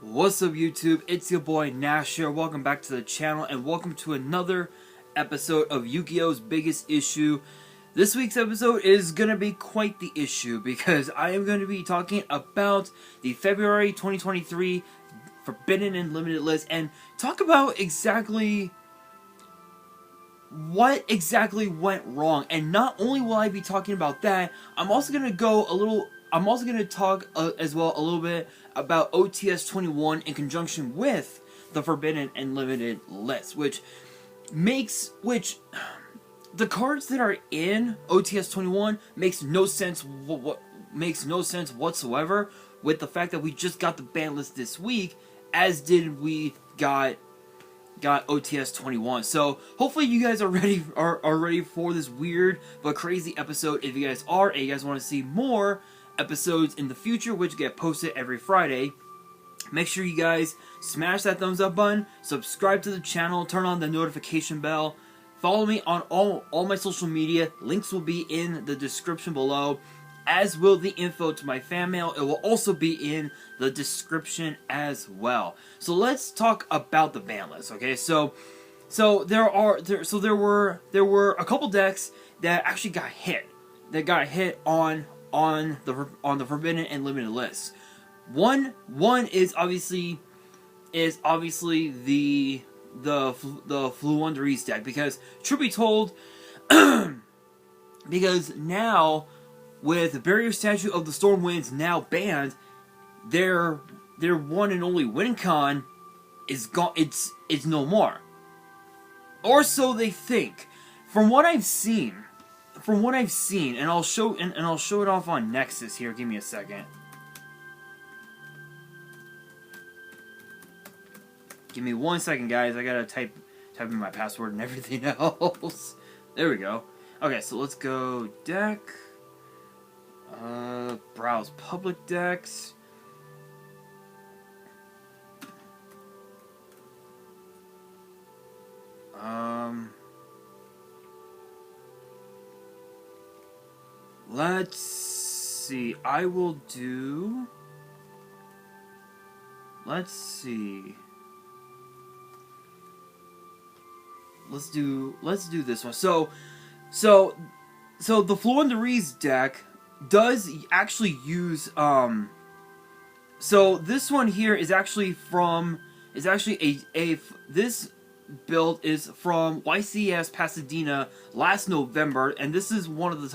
What's up YouTube, it's your boy Nash here, welcome back to the channel and welcome to another episode of Yu-Gi-Oh's Biggest Issue. This week's episode is going to be quite the issue because I am going to be talking about the February 2023 Forbidden and Limited list and talk about exactly what exactly went wrong. And not only will I be talking about that, I'm also going to talk as well a little bit about OTS 21 in conjunction with the Forbidden and Limited list, which the cards that are in OTS 21 makes no sense whatsoever with the fact that we just got the ban list this week, as did we got OTS 21. So hopefully you guys are ready for this weird but crazy episode. If you guys are and you guys want to see more episodes in the future, which get posted every Friday, make sure you guys smash that thumbs up button, subscribe to the channel, turn on the notification bell, follow me on all my social media. Links will be in the description below, as will the info to my fan mail. It will also be in the description as well. So let's talk about the ban list. Okay, so there were a couple decks that actually got hit. On the Forbidden and Limited list. One is obviously the Fluunderies deck, because truth be told, because now with the Barrier Statue of the Stormwinds now banned, their one and only win con is gone. It's no more, or so they think. From what I've seen, and I'll show it off on Nexus here. Give me a second. Give me 1 second, guys. I gotta type in my password and everything else. There we go. Okay, so let's go deck. Browse public decks. Let's see. Let's see. Let's do this one. So the Fluunderies deck does actually use so this one here is actually this build is from YCS Pasadena last November, and this is one of the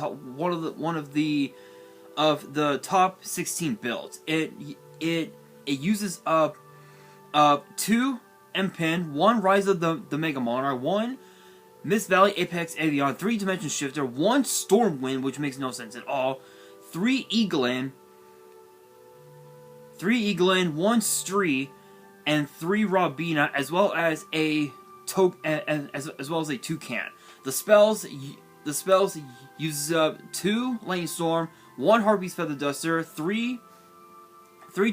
top 16 builds. It uses up 2 M-Pin, 1 Rise of the Mega Monarch, 1 Mist Valley Apex Avion, 3 Dimension Shifter, 1 Stormwind, which makes no sense at all, 3 Eaglin, 1 Stree, and 3 Robina, as well as a Toucan. The spells uses up 2 Lightning Storm, 1 Heartbeat Feather Duster, 3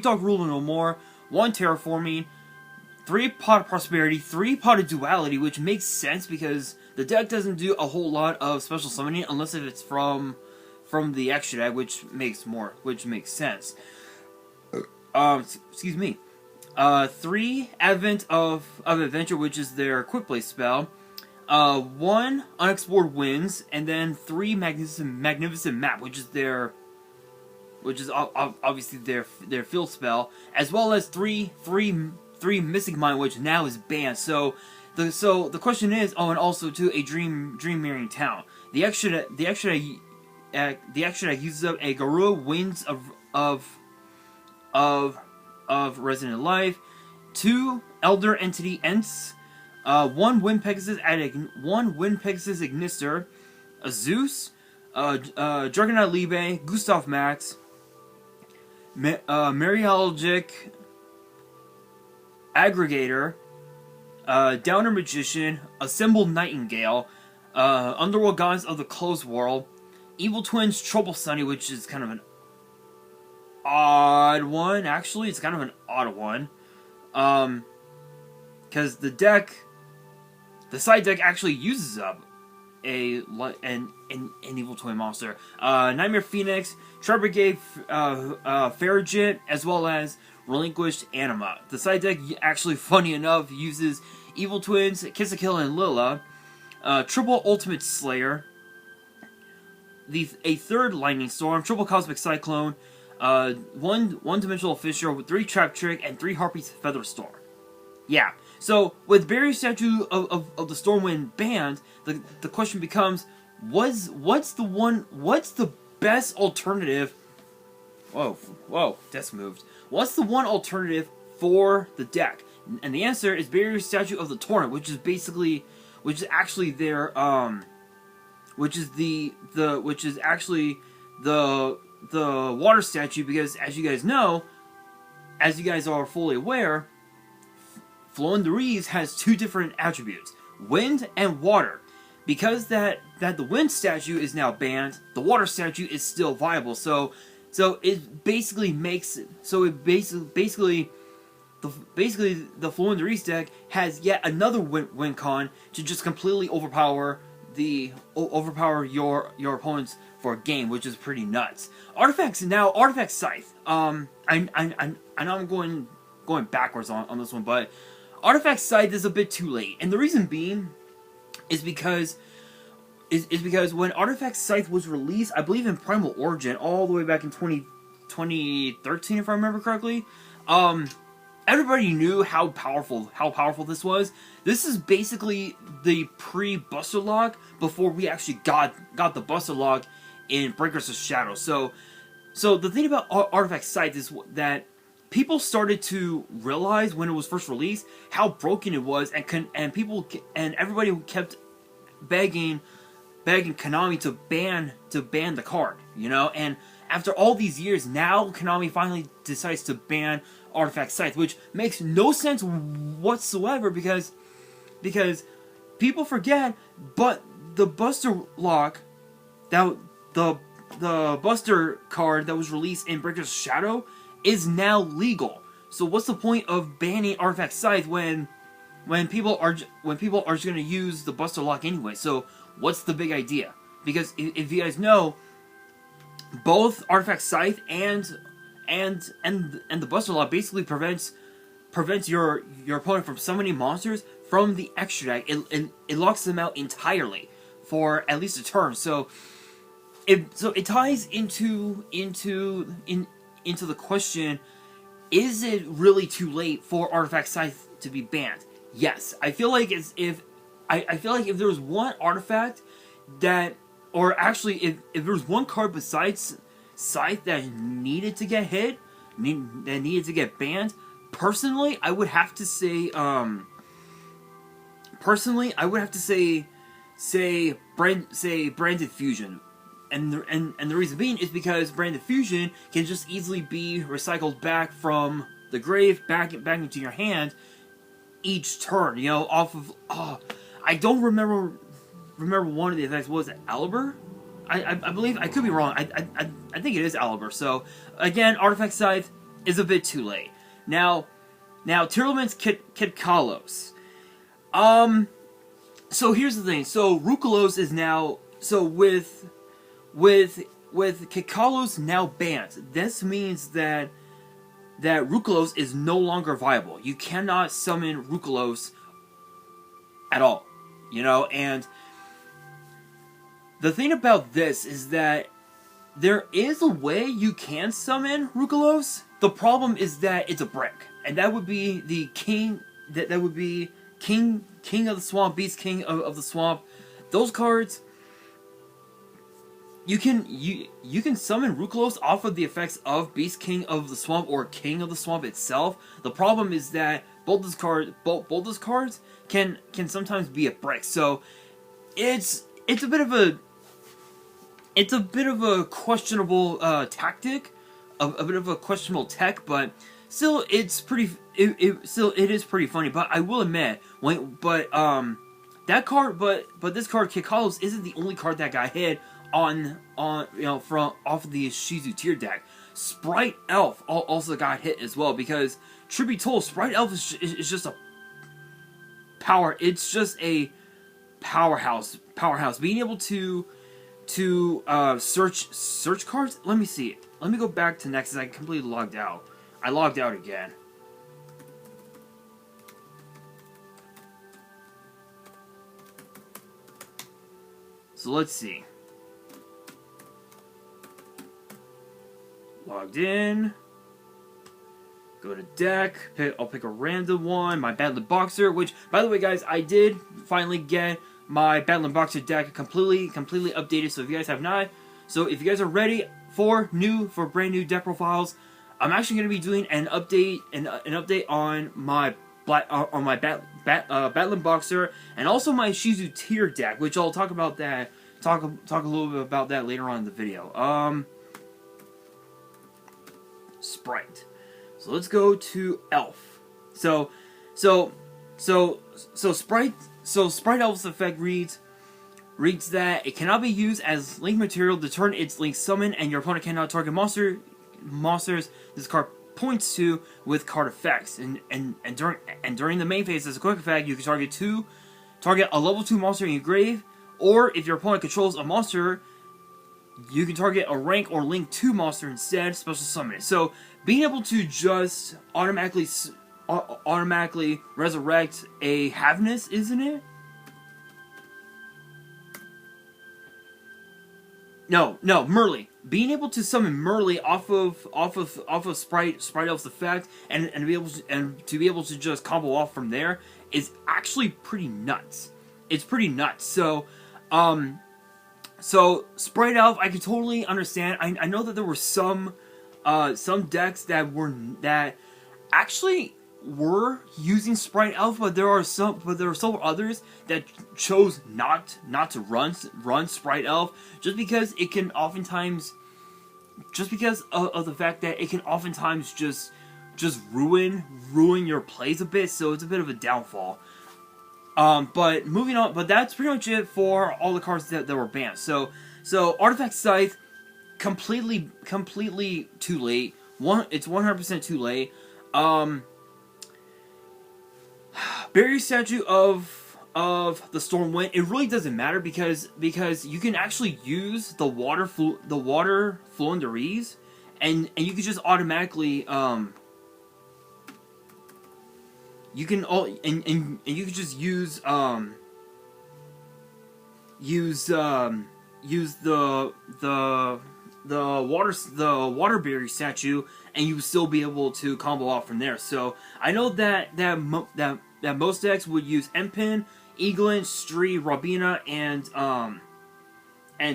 Dark Ruler No More, 1 Terraforming, 3 Pot of Prosperity, 3 Pot of Duality, which makes sense because the deck doesn't do a whole lot of special summoning unless if it's from the extra deck, which makes sense. Excuse me. 3 Advent of Adventure, which is their quick play spell, 1 Unexplored Winds, and then 3 Magnificent Map, which is obviously their field spell, as well as 3 Mystic Mine, which now is banned. So the question is, oh, and also too a Dream Mirroring Town. The extra deck uses up a Garua Winds of Resonant Life, 2 Elder Entity Ents, 1 Wind Pegasus Ignister, a Zeus, Juggernaut Libe, Gustav Max, Mariologic Aggregator, Downer Magician, Assembled Nightingale, Underworld Gods of the Closed World, Evil Twins Trouble Sunny, which is kind of an odd one. Actually, it's kind of an odd one, because the side deck actually uses up an evil twin monster. Nightmare Phoenix, Trap Brigade, Farragut, as well as Relinquished Anima. The side deck, actually, funny enough, uses Evil Twins, Kiss a Kill, and Lila, triple Ultimate Slayer, a third Lightning Storm, triple Cosmic Cyclone, one-dimensional Fisher with 3 Trap Trick, and 3 Harpy's Feather Storm. Yeah, so with Barrier Statue of the Stormwind banned, the question becomes, what's the best alternative? Whoa, desk moved. What's the one alternative for the deck? And the answer is Barrier Statue of the Torrent, which is actually their which is actually the water statue, because as you guys know, as you guys are fully aware, Floowandereeze has 2 different attributes, wind and water. Because that the wind statue is now banned, the water statue is still viable. So it basically makes basically the Floowandereeze deck has yet another win con to just completely overpower your opponents for a game, which is pretty nuts. Artifacts Scythe. I know I'm going backwards on this one, but Artifact Scythe is a bit too late, and the reason being is because when Artifact Scythe was released, I believe in Primal Origin, all the way back in 2013, if I remember correctly, everybody knew how powerful this was. This is basically the pre-Buster Lock before we actually got the Buster Lock in Breakers of Shadow. So the thing about Artifact Scythe is that people started to realize when it was first released how broken it was, and everybody kept begging Konami to ban the card, you know. And after all these years, now Konami finally decides to ban Artifact Scythe, which makes no sense whatsoever, because people forget, but the Buster Lock, that the Buster card that was released in Breakers of Shadow, is now legal. So what's the point of banning Artifact Scythe when people are just going to use the Buster Lock anyway? So what's the big idea? Because if you guys know, both Artifact Scythe and the Buster Lock basically prevents your opponent from summoning monsters from the extra deck. It locks them out entirely for at least a turn. So it ties into the question: is it really too late for Artifact Scythe to be banned? Yes, I feel like if there was one artifact that, or actually if there was one card besides Scythe that needed to get hit, that needed to get banned, personally, I would have to say Branded Fusion. And the reason being is because Branded Fusion can just easily be recycled back from the grave back into your hand each turn. You know, off of I don't remember one of the effects. Was it Aliber? I believe, I could be wrong. I think it is Aliber. So again, Artifact Scythe is a bit too late. Now Tirleman's Kitkalos. So here's the thing. So Rukalos is now, so with Kitkalos now banned, this means that Rukalos is no longer viable. You cannot summon Rukalos at all, you know. And the thing about this is that there is a way you can summon Rukalos. The problem is that it's a brick, and that would be the king. That would be King of the Swamp, Beast King of the Swamp. Those cards, you can summon Rukalos off of the effects of Beast King of the Swamp or King of the Swamp itself. The problem is that both those cards can sometimes be a brick. So it's a bit of a questionable tactic, a bit of a questionable tech, but still it's pretty. It is pretty funny. But I will admit, this card Kitkalos isn't the only card that got hit on from off of the Shizu tier deck. Sprite Elf also got hit as well, because truth be told, Sprite Elf is just a power. It's just a powerhouse. Being able to search cards. Let me see. Let me go back to Nexus. I completely logged out. I logged out again. So let's see. Logged in. Go to deck. I'll pick a random one. My Battling Boxer, which, by the way, guys, I did finally get my Battling Boxer deck completely updated. So if you guys have not, so if you guys are ready for brand new deck profiles, I'm actually going to be doing an update on my Battling Boxer and also my Shizu tier deck, which I'll talk about that. Talk a little bit about that later on in the video. Sprite. So let's go to Elf. So Sprite Elf's effect reads that it cannot be used as link material to turn its link summon, and your opponent cannot target monsters this card points to with card effects. And during the main phase as a quick effect, you can target a level 2 monster in your grave, or if your opponent controls a monster, you can target a rank or link 2 monster instead, special summon it. So being able to just automatically resurrect a Havness, isn't it? No, Merly. Being able to summon Merly off of Sprite Elf's effect and to be able to just combo off from there is actually pretty nuts. It's pretty nuts. So Sprite Elf, I can totally understand. I know that there were some decks that actually were using Sprite Elf, but there were several others that chose not to run Sprite Elf just because it can oftentimes, just because of the fact that it can oftentimes just ruin your plays a bit. So it's a bit of a downfall. But moving on, but that's pretty much it for all the cards that were banned. So Artifact Scythe, completely too late. It's 100% too late. Barrier Statue of the Stormwind, it really doesn't matter because you can actually use the water Floowandereeze, and you can just automatically you can just use the water barrier statue, and you will still be able to combo off from there. So I know that most decks would use Empin, Eaglin, Stree, Robina, and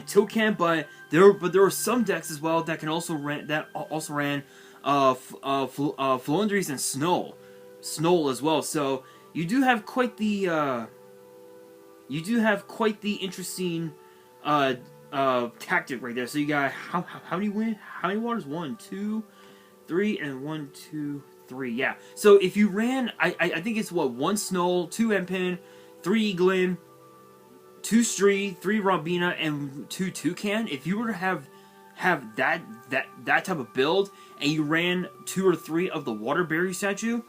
Toucan, but there were some decks as well that ran Floowandereeze and Snow as well. So you do have quite the interesting tactic right there. So you got how many win? How many waters? 1, 2, 3, and 1, 2, 3. Yeah. So if you ran, I think it's what, 1 Snow, 2 Empin, 3 Eaglin, 2 Stree, 3 Robina, and 2 Toucan. If you were to have that type of build, and you ran 2 or 3 of the water barrier statue,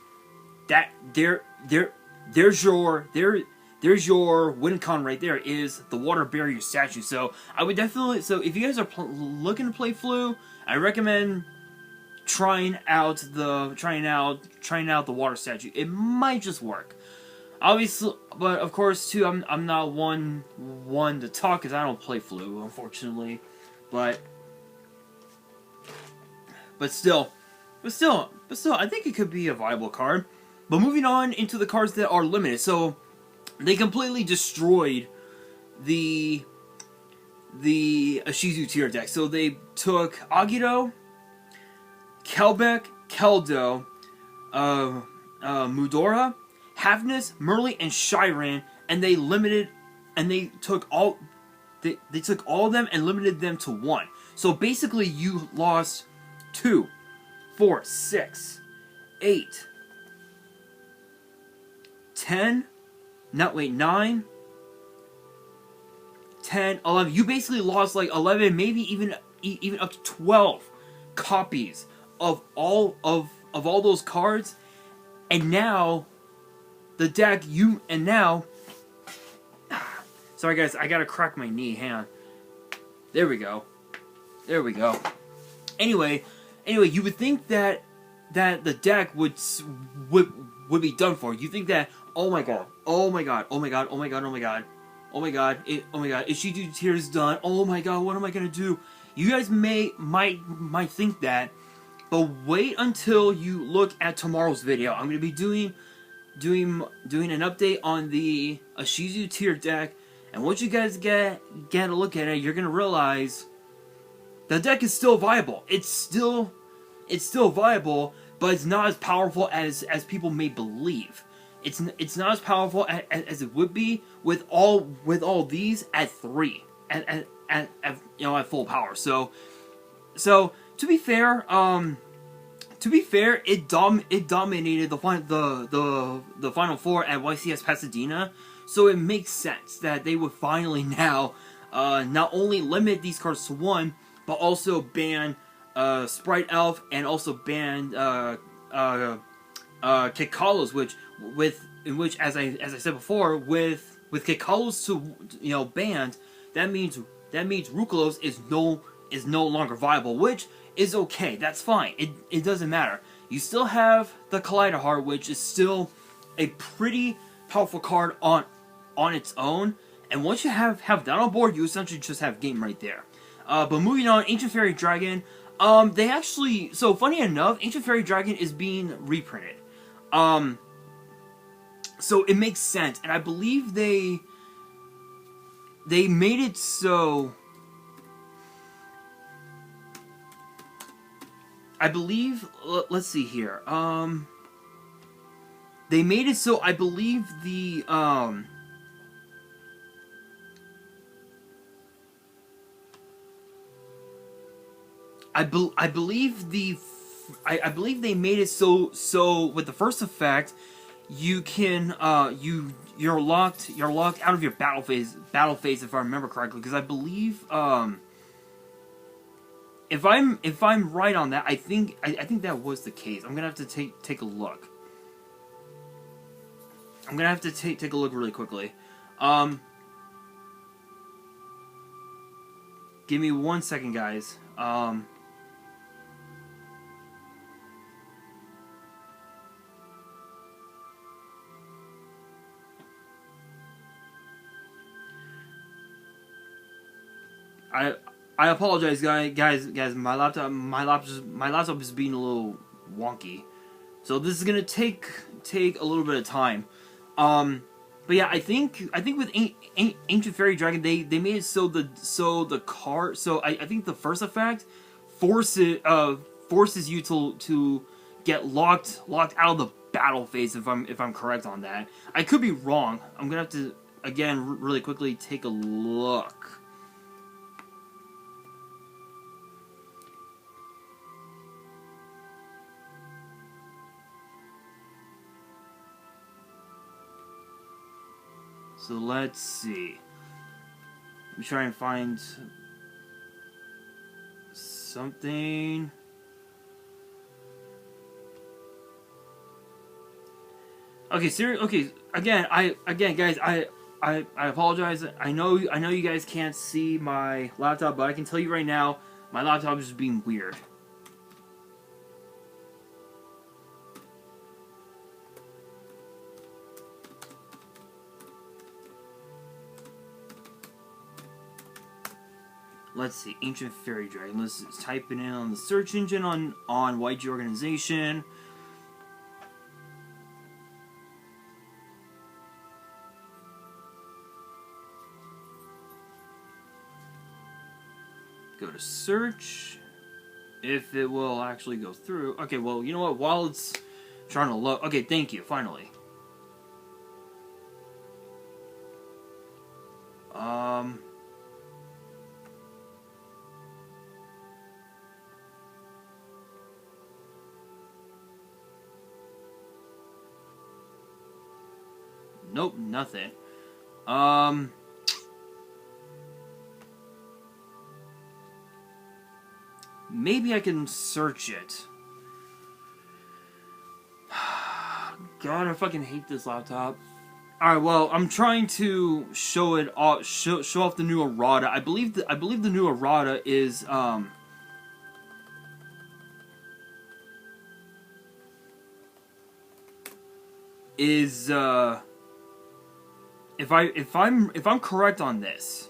that there's your win con right there, is the water barrier statue. So I would definitely, so if you guys are looking to play Flu, I recommend trying out the water statue. It might just work. Obviously, but of course too, I'm not one to talk because I don't play Flu, unfortunately. But still, I think it could be a viable card. But moving on into the cards that are limited, so they completely destroyed the Shizu tier deck. So they took Agito, Kelbeck, Keldo, Mudora, Havness, Merly, and Shiren, and they took all of them and limited them to 1. So basically, you lost 2, 4, 6, 8, 10. 9, 10, 11. You basically lost like 11, maybe even up to 12 copies of all those cards, and now the deck sorry guys, I gotta crack my knee. Hang on. There we go. Anyway, you would think that that the deck would be done for. You think that, oh my god, oh my god, oh my god, oh my god, oh my god, oh my god, oh my god, if she do tears done, oh my god, what am I gonna do? You guys might think that, but wait until you look at tomorrow's video. I'm gonna be doing an update on the Ashizu tier deck, and once you guys get a look at it, you're gonna realize the deck is still viable. It's still viable, but it's not as powerful as people may believe. It's not as powerful as it would be with all these at 3 at at full power. So to be fair, it dominated the Final Four at YCS Pasadena. So it makes sense that they would finally now not only limit these cards to 1, but also ban Sprite Elf and also ban Kikalos, in which as I said before, with Kikalos to banned, that means Rukalos is no longer viable, which is okay. That's fine. It doesn't matter. You still have the Collider Heart, which is still a pretty powerful card on its own. And once you have that on board, you essentially just have game right there. But moving on, Ancient Fairy Dragon. They actually, so funny enough, Ancient Fairy Dragon is being reprinted. So it makes sense, and I believe they made it so. I believe, let's see here. They made it so I believe the I believe they made it so with the first effect, you can you're locked out of your battle phase if I remember correctly, because I believe if I'm right on that, I think that was the case. I'm gonna have to take a look. I'm gonna have to take a look really quickly. Give me 1 second, guys. I apologize, guys. My laptop is being a little wonky, so this is gonna take a little bit of time. But yeah, I think with Ancient Fairy Dragon, they made it so the card. So I think the first effect forces you to get locked out of the battle phase. If I'm correct on that, I could be wrong. I'm gonna have to again really quickly take a look. So let's see. Let me try and find something. Okay, okay. Again, guys, I apologize. I know you guys can't see my laptop, but I can tell you right now, my laptop is just being weird. Let's see, Ancient Fairy Dragon. Let's type it in on the search engine on YG Organization. Go to search. If it will actually go through. Okay, well, you know what? While it's trying to load. Okay, thank you. Finally. Nope, nothing. Maybe I can search it. God, I fucking hate this laptop. Alright, well, I'm trying to show it off, show off the new errata. I believe the new errata is is if I'm correct on this,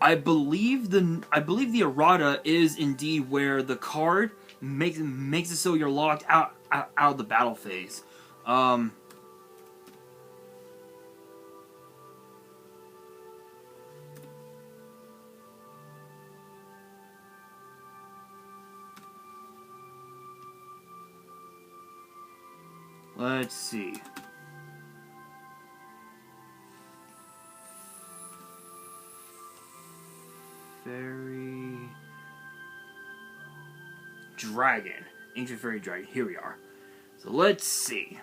I believe the errata is indeed where the card makes it so you're locked out of the battle phase. Let's see. Fairy Dragon. Ancient Fairy Dragon. Here we are. So let's see.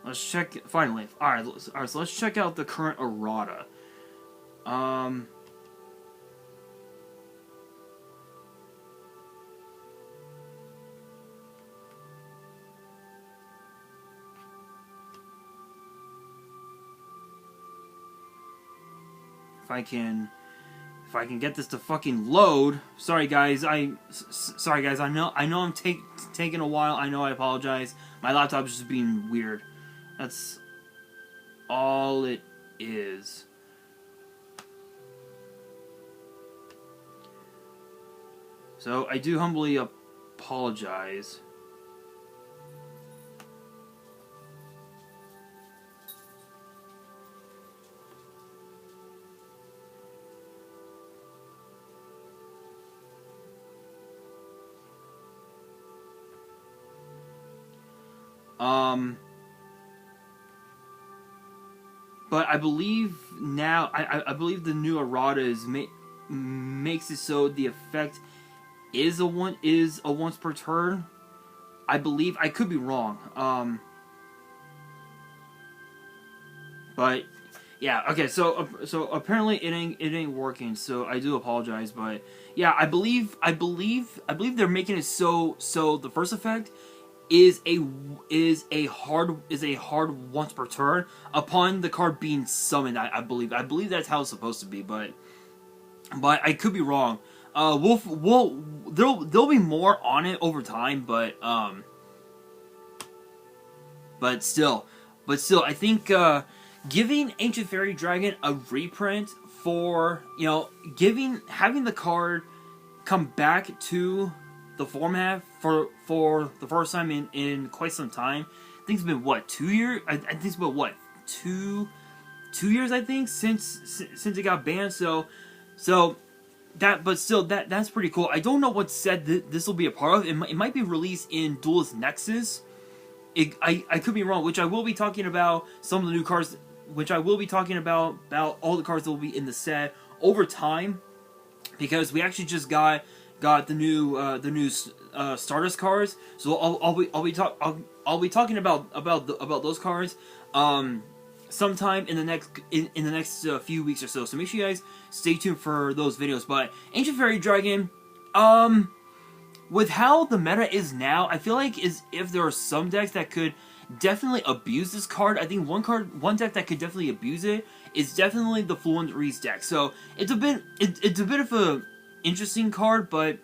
Let's check. Finally, all right. So let's check out the current errata. If I can get this to fucking load. Sorry guys. Sorry guys. I know I'm taking a while. I know. I apologize. My laptop is just being weird. That's all it is. So I do humbly apologize. But I believe now, I believe the new errata makes it so the effect is a once per turn. I believe, I could be wrong. But yeah, okay. So apparently it ain't working. So I do apologize. But yeah, I believe they're making it so the first effect is a hard once per turn upon the card being summoned. I believe that's how it's supposed to be, but I could be wrong. There'll be more on it over time, but still, I think giving Ancient Fairy Dragon a reprint for, you know, having the card come back to the format for the first time in quite some time. I think it's been what, 2 years? I think it's been what, two years, I think, since it got banned. So that's pretty cool. I don't know what set this will be a part of. It might be released in Duelist Nexus. I could be wrong, which I will be talking about some of the new cards, which I will be talking about all the cards that will be in the set over time, because we actually just got the new Stardust cards. So I'll be talking about those cards sometime in the next few weeks or so. So make sure you guys stay tuned for those videos. But Ancient Fairy Dragon, with how the meta is now, I feel like if there are some decks that could definitely abuse this card. I think one deck that could definitely abuse it is definitely the Fluent Reese deck. So it's a bit of a interesting card, but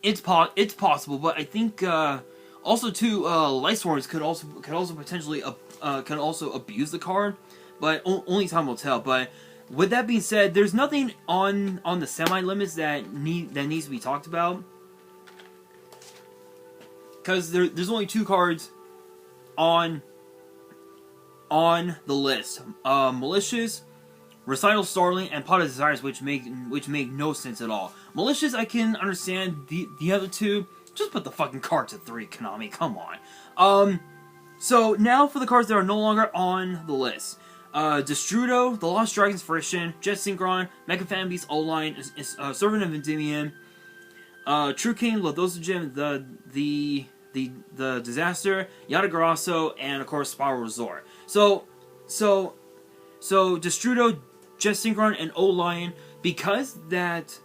it's possible. But I think also too, Lightsworns could also potentially abuse the card, but only time will tell. But with that being said, there's nothing on the semi limits that needs to be talked about, because there's only 2 cards on the list: Malicious, Recital Starling, and Pot of Desires, which make no sense at all. Malicious, I can understand. The other 2, just put the fucking card to 3, Konami. Come on. So now for the cards that are no longer on the list: Destrudo, the Lost Dragons Fruition, Jet Synchron, Mecha Fan Beast O-Line, Servant of Endymion, True King, Ladosogem, the Disaster, Yatagarasu, and of course Spiral Resort. So Destrudo, Jet Synchron, and O-Lion, because that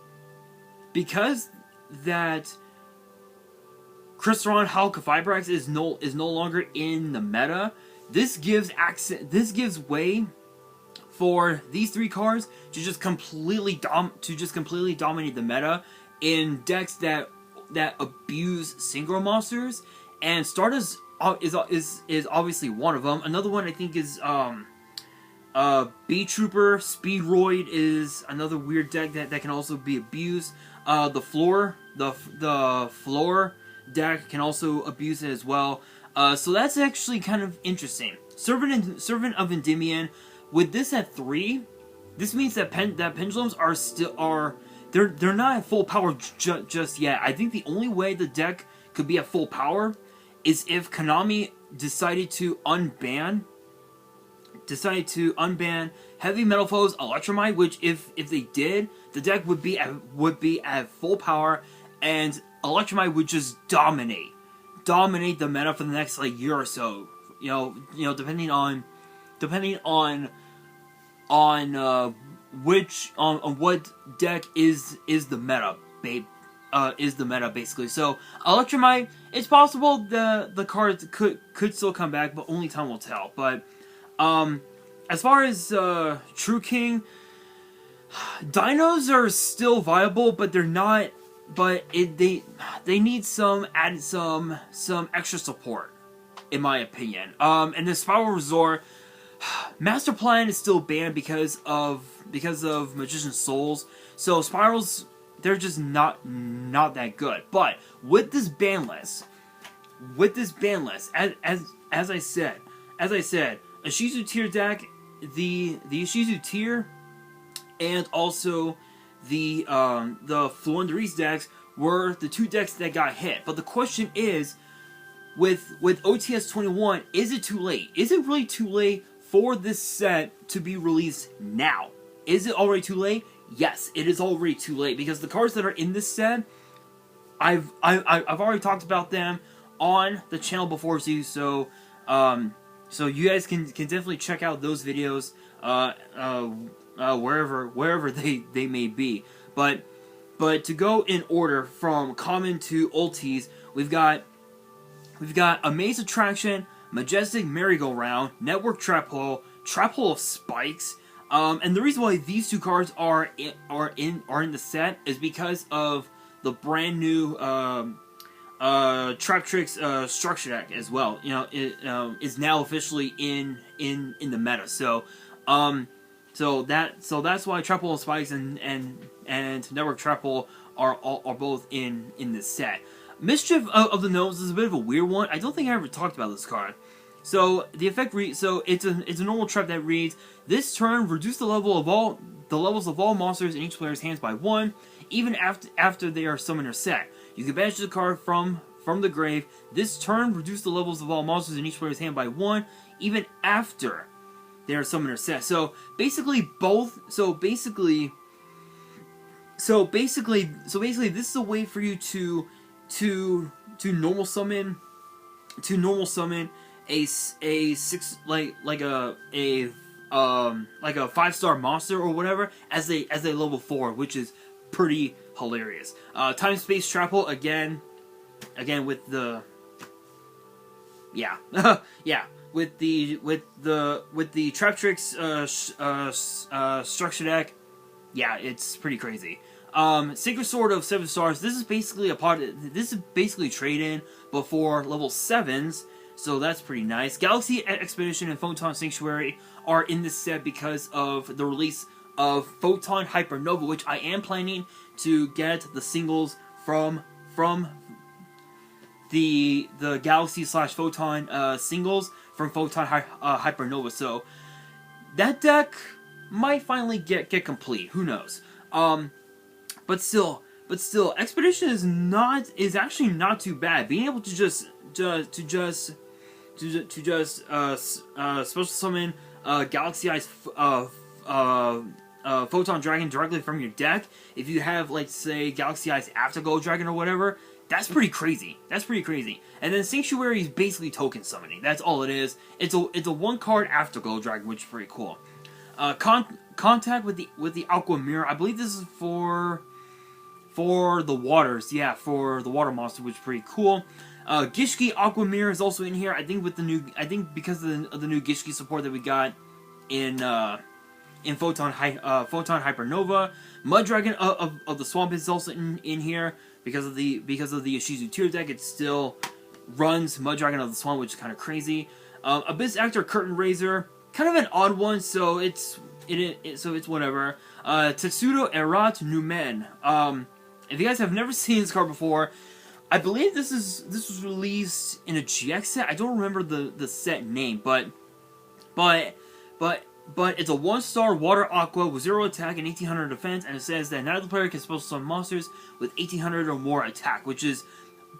Crystron Hal Vibrax is no longer in the meta, this gives access. This gives way for these 3 cards to just completely dominate the meta in decks that abuse synchro monsters, and Stardust is obviously one of them. Another one I think is B Trooper. Speedroid is another weird deck that can also be abused. The floor deck can also abuse it as well. So that's actually kind of interesting. Servant of Endymion. With this at 3, this means that pendulums they're not at full power just yet. I think the only way the deck could be at full power is if Konami decided to unban Heavy Metal Foes Electromite, which if they did, the deck would be at full power, and Electromite would just dominate the meta for the next like year or so. You know, depending on what deck is the meta, basically. So Electromite, it's possible the cards could still come back, but only time will tell. But as far as True King, Dinos are still viable, but they're not. But they need some extra support, in my opinion. And the Spiral Resort, Master Plan is still banned because of Magician's Souls. So Spirals, they're just not that good. But with this ban list, as I said, a Shizu tier deck, the Shizu tier, and also the Floowandereeze decks were the 2 decks that got hit. But the question is, with OTS 21, is it too late? Is it really too late for this set to be released now? Is it already too late? Yes, it is already too late, because the cards that are in this set, I've already talked about them on the channel before, so you guys can definitely check out those videos wherever they may be. But to go in order from common to ultis, we've got Amaze Attraction, Majestic Merry-Go-Round, Network Trap Hole of Spikes. And the reason why these 2 cards are in the set is because of the brand new Trap Tricks structure deck as well. You know, it is now officially in the meta. So that's why Trap Hole of Spikes and Network Trap Hole are both in this set. Mischief of the Gnomes is a bit of a weird one. I don't think I ever talked about this card. So the effect it's a normal trap that reads, this turn reduce the levels of all monsters in each player's hands by 1, even after they are summoned or set. You can banish the card from the grave. This turn reduce the levels of all monsters in each player's hand by 1, even after they are summoned or set. So basically this is a way for you to normal summon a 6 like a 5-star monster or whatever as a level 4, which is pretty hilarious. Time Space Trap Hole again with the with the Trap Tricks structure deck. Yeah, it's pretty crazy. Sacred Sword of 7 stars. This is basically trade-in before level 7s, so that's pretty nice. Galaxy Expedition and Photon Sanctuary are in this set because of the release of Photon Hypernova, which I am planning to get the singles from the Galaxy / Photon singles from Photon Hypernova. So that deck might finally get complete. Who knows? But still, Expedition is actually not too bad. Being able to just special summon Galaxy Eyes Photon Dragon directly from your deck, if you have, like, say, Galaxy Eyes Afterglow Dragon or whatever, that's pretty crazy. And then Sanctuary is basically token summoning. That's all it is. It's a 1-card Afterglow Dragon, which is pretty cool. Contact with the Aqua Mirror. I believe this is for the waters. Yeah, for the water monster, which is pretty cool. Gishki Aquamir is also in here. I think because of the new Gishki support that we got in Photon Hypernova. Mudragon of the Swamp is also in here because of the Ishizu tier deck. It still runs Mudragon of the Swamp, which is kind of crazy. Abyss Actor Curtain Raiser, kind of an odd one, so it's whatever. Tetsudo Erat Numen. If you guys have never seen this card before, I believe this was released in a GX set. I don't remember the set name, but it's a 1-star Water Aqua with 0 attack and 1800 defense, and it says that neither player can special summon monsters with 1800 or more attack, which is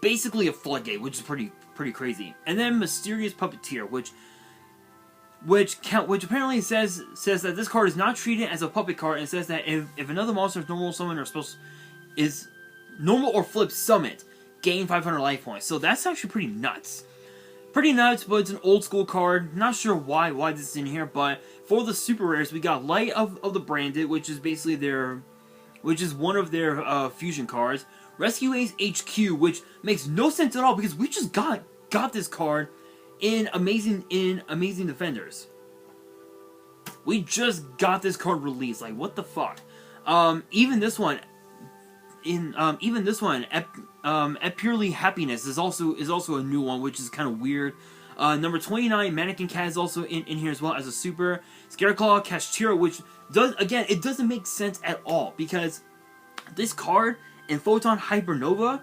basically a floodgate, which is pretty crazy. And then Mysterious Puppeteer, which apparently says that this card is not treated as a puppet card, and it says that if another monster is normal summon or is normal or flip summoned, gain 500 life points. So that's actually pretty nuts. Pretty nuts, but it's an old school card. Not sure why this is in here, but for the super rares, we got Light of the Branded, which is basically one of their fusion cards. Rescue Ace HQ, which makes no sense at all because we just got this card in Amazing Defenders. We just got this card released. Like, what the fuck? Even this one, Purely Happiness is also a new one, which is kind of weird. Number 29, Mannequin Cat is also in here as well as a super. Scareclaw Kashtira, which it doesn't make sense at all because this card in Photon Hypernova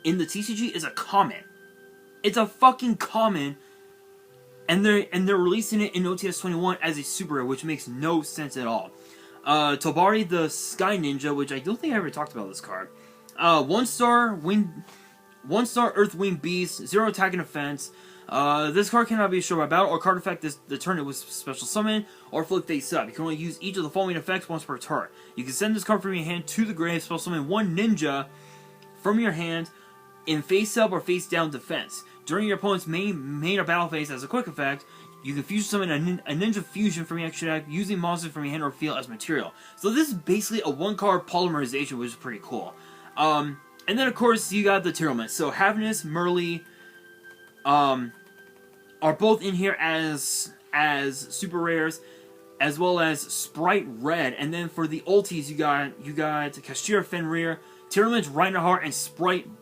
in the TCG is a common. It's a fucking common, and they're releasing it in OTS 21 as a super rare, which makes no sense at all. Tobari the Sky Ninja, which I don't think I ever talked about this card. 1-star Earthwing Beast, 0 attack and defense. This card cannot be destroyed by battle or card effect the turn it was special summon or flip face up. You can only use each of the following effects once per turn. You can send this card from your hand to the grave, special summon 1 ninja from your hand in face up or face down defense. During your opponent's main or battle phase as a quick effect, you can fusion summon a ninja fusion from your extra deck using monsters from your hand or field as material. So this is basically a 1-card polymerization, which is pretty cool. And then of course you got the Tyrillment. So Havness, Merly, are both in here as super rares, as well as Sprite Red. And then for the ultis, you got Kashtira Fenrir, Tyrillment, Reinhardt, and Sprite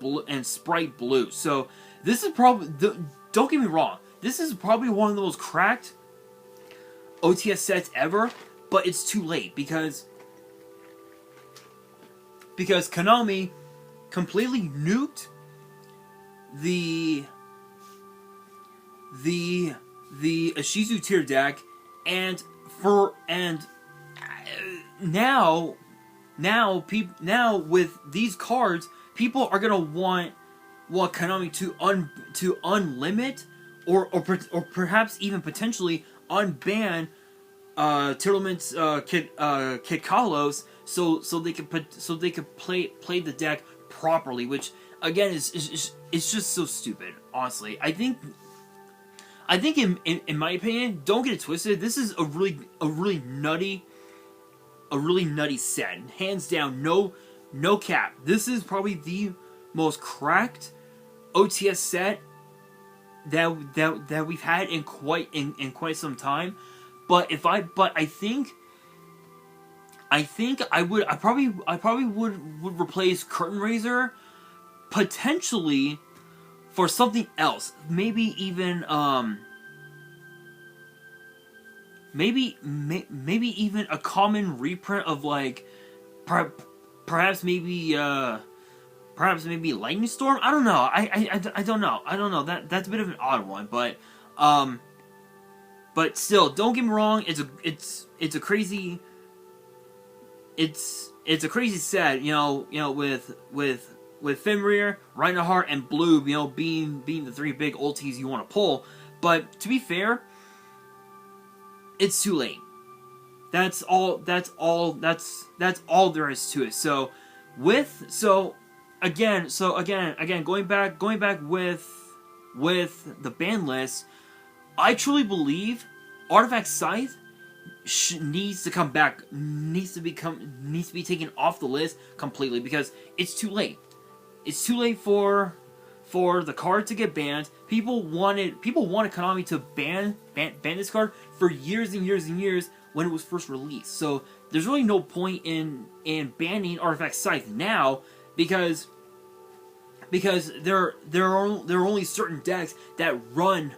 Blue. So this is probably, don't get me wrong, this is probably one of the most cracked OTS sets ever, but it's too late because Konami completely nuked the Ishizu tier deck, and now with these cards, people are gonna want Konami to unlimit or perhaps even potentially unban Tyrillment's Kid Kalos so they could play the deck properly, which again is just so stupid. Honestly, I think in my opinion, don't get it twisted, this is a really nutty set. Hands down, no cap. This is probably the most cracked OTS set that we've had in quite some time. But I probably would replace Curtain Raiser potentially for something else. Maybe even maybe even a common reprint of like perhaps maybe Lightning Storm. I don't know. I don't know. That's a bit of an odd one, but still, don't get me wrong. It's a crazy set. You know, with Fenrir, Reinhardt, and Blue, you know, being the 3 big ultis you want to pull. But to be fair, it's too late. That's all there is to it. So again, going back with the ban list, I truly believe Artifact Scythe needs to come back, needs to be taken off the list completely because it's too late. It's too late for for the card to get banned. People wanted Konami to ban this card for years and years and years when it was first released. So there's really no point in banning Artifact Scythe now, because there are only certain decks that run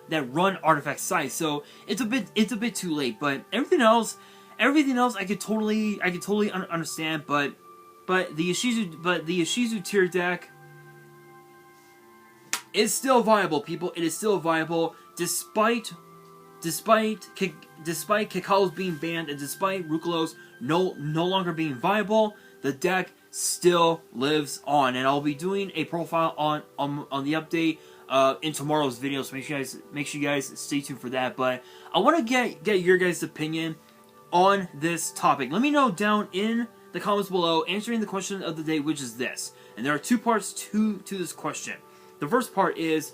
Artifact Scythe. So it's a bit too late. But everything else I could totally understand. But the Ishizu tier deck is still viable, people. It is still viable despite Kekalos being banned, and despite Rukalos no longer being viable. The deck still lives on, and I'll be doing a profile on the update in tomorrow's video. So make sure you guys stay tuned for that. But I want to get your guys' opinion on this topic. Let me know down in the comments below, answering the question of the day, which is this. And there are two parts to this question. The first part is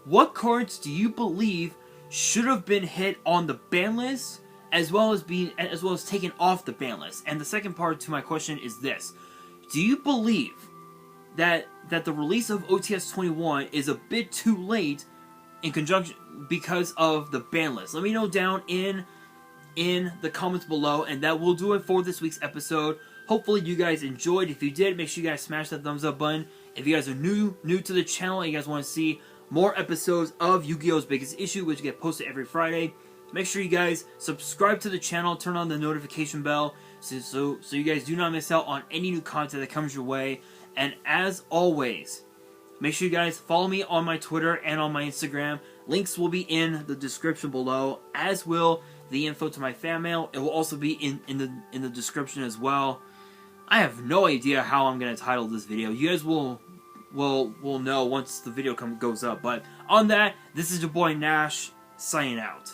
what cards do you believe should have been hit on the ban list, as well as taken off the ban list? And the second part to my question is this: do you believe that the release of OTS 21 is a bit too late in conjunction because of the ban list? Let me know down in the comments below, and that will do it for this week's episode. Hopefully you guys enjoyed. If you did, make sure you guys smash that thumbs up button. If you guys are new to the channel and you guys want to see more episodes of Yu-Gi-Oh's Biggest Issue, which get posted every Friday, make sure you guys subscribe to the channel, turn on the notification bell, so you guys do not miss out on any new content that comes your way. And as always, make sure you guys follow me on my Twitter and on my Instagram. Links will be in the description below, as will the info to my fan mail. It will also be in the description as well. I have no idea how I'm going to title this video. You guys will know once the video goes up. But on that, this is your boy Nash, signing out.